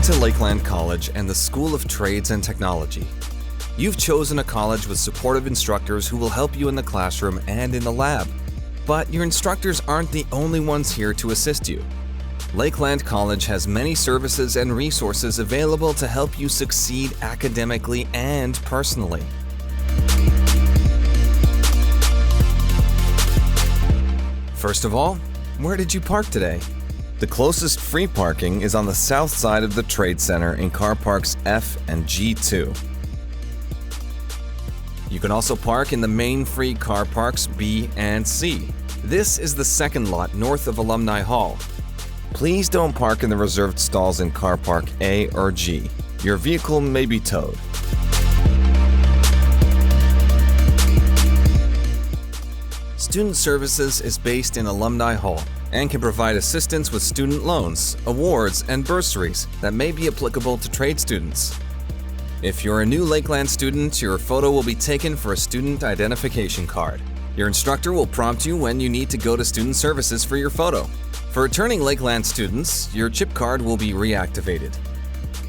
to Lakeland College and the School of Trades and Technology. You've chosen a college with supportive instructors who will help you in the classroom and in the lab. But your instructors aren't the only ones here to assist you. Lakeland College has many services and resources available to help you succeed academically and personally. First of all, where did you park today? The closest free parking is on the south side of the Trade Center in car parks F and G2. You can also park in the main free car parks B and C. This is the second lot north of Alumni Hall. Please don't park in the reserved stalls in car park A or G. Your vehicle may be towed. Student Services is based in Alumni Hall and can provide assistance with student loans, awards, and bursaries that may be applicable to trade students. If you're a new Lakeland student, your photo will be taken for a student identification card. Your instructor will prompt you when you need to go to Student Services for your photo. For returning Lakeland students, your chip card will be reactivated.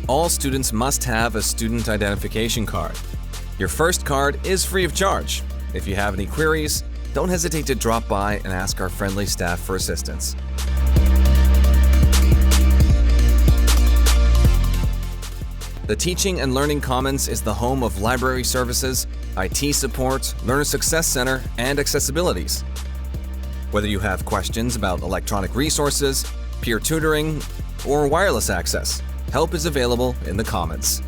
All students must have a student identification card. Your first card is free of charge. If you have any queries, don't hesitate to drop by and ask our friendly staff for assistance. The Teaching and Learning Commons is the home of library services, IT support, Learner Success Center, and accessibilities. Whether you have questions about electronic resources, peer tutoring, or wireless access, help is available in the Commons.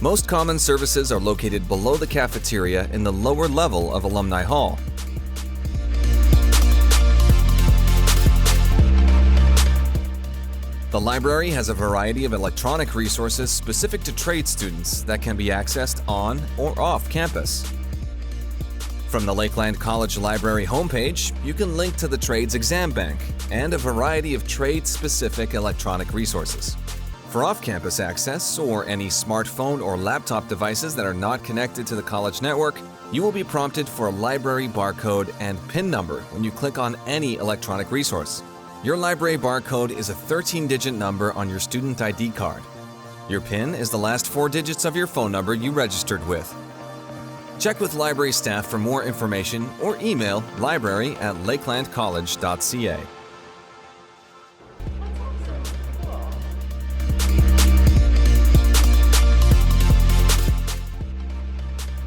Most Commons services are located below the cafeteria in the lower level of Alumni Hall. The library has a variety of electronic resources specific to trade students that can be accessed on or off campus. From the Lakeland College Library homepage, you can link to the Trades Exam Bank and a variety of trade-specific electronic resources. For off-campus access or any smartphone or laptop devices that are not connected to the college network, you will be prompted for a library barcode and PIN number when you click on any electronic resource. Your library barcode is a 13-digit number on your student ID card. Your PIN is the last 4 digits of your phone number you registered with. Check with library staff for more information or email library@lakelandcollege.ca.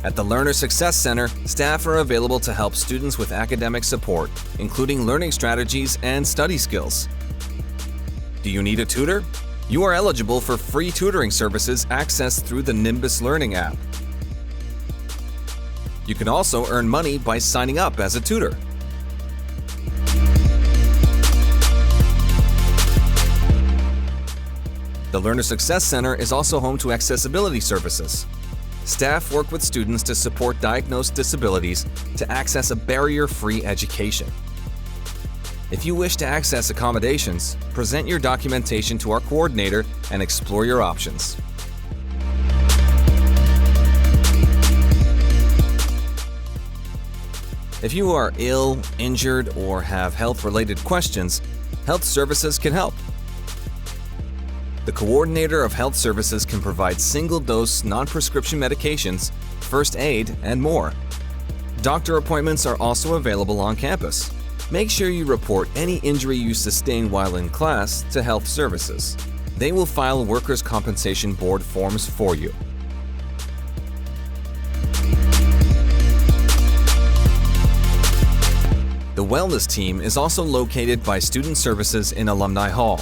At the Learner Success Center, staff are available to help students with academic support, including learning strategies and study skills. Do you need a tutor? You are eligible for free tutoring services accessed through the Nimbus Learning app. You can also earn money by signing up as a tutor. The Learner Success Center is also home to accessibility services. Staff work with students to support diagnosed disabilities to access a barrier-free education. If you wish to access accommodations, present your documentation to our coordinator and explore your options. If you are ill, injured, or have health-related questions, Health Services can help. The coordinator of health services can provide single-dose, non-prescription medications, first aid, and more. Doctor appointments are also available on campus. Make sure you report any injury you sustain while in class to health services. They will file Workers' Compensation Board forms for you. The wellness team is also located by Student Services in Alumni Hall.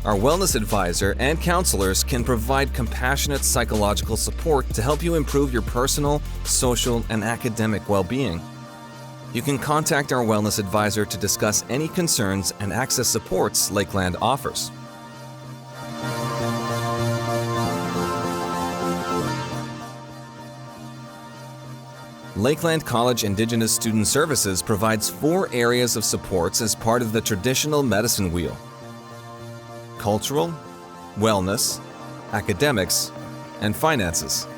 Our wellness advisor and counselors can provide compassionate psychological support to help you improve your personal, social, and academic well-being. You can contact our wellness advisor to discuss any concerns and access supports Lakeland offers. Lakeland College Indigenous Student Services provides 4 areas of supports as part of the traditional medicine wheel: cultural, wellness, academics, and finances.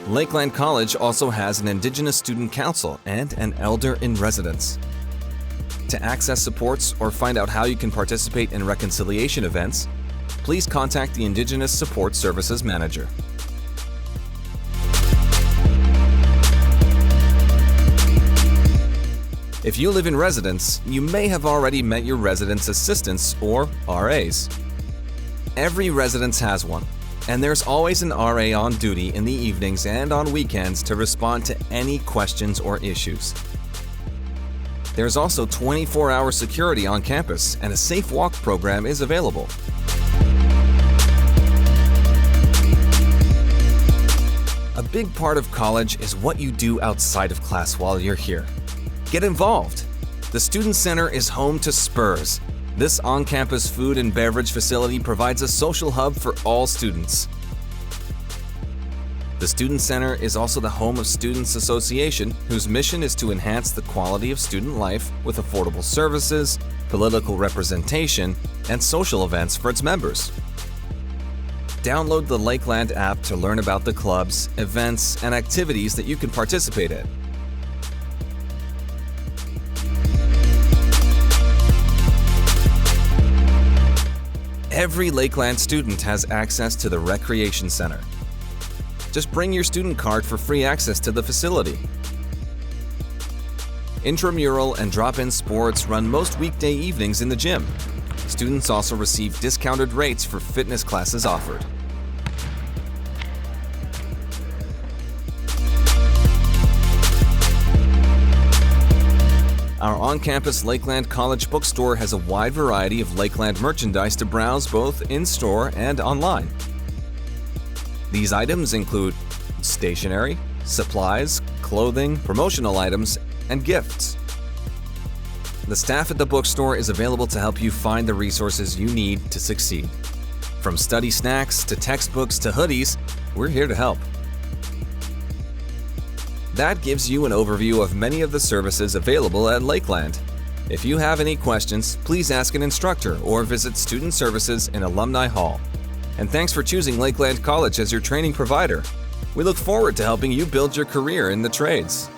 Lakeland College also has an Indigenous Student Council and an Elder in Residence. To access supports or find out how you can participate in reconciliation events, please contact the Indigenous Support Services Manager. If you live in residence, you may have already met your residence assistants or RAs. Every residence has one, and there's always an RA on duty in the evenings and on weekends to respond to any questions or issues. There's also 24-hour security on campus, and a safe walk program is available. A big part of college is what you do outside of class while you're here. Get involved! The Student Center is home to Spurs. This on-campus food and beverage facility provides a social hub for all students. The Student Center is also the home of Students Association, whose mission is to enhance the quality of student life with affordable services, political representation, and social events for its members. Download the Lakeland app to learn about the clubs, events, and activities that you can participate in. Every Lakeland student has access to the Recreation Center. Just bring your student card for free access to the facility. Intramural and drop-in sports run most weekday evenings in the gym. Students also receive discounted rates for fitness classes offered. Our on-campus Lakeland College bookstore has a wide variety of Lakeland merchandise to browse both in-store and online. These items include stationery, supplies, clothing, promotional items, and gifts. The staff at the bookstore is available to help you find the resources you need to succeed. From study snacks to textbooks to hoodies, we're here to help. That gives you an overview of many of the services available at Lakeland. If you have any questions, please ask an instructor or visit Student Services in Alumni Hall. And thanks for choosing Lakeland College as your training provider. We look forward to helping you build your career in the trades.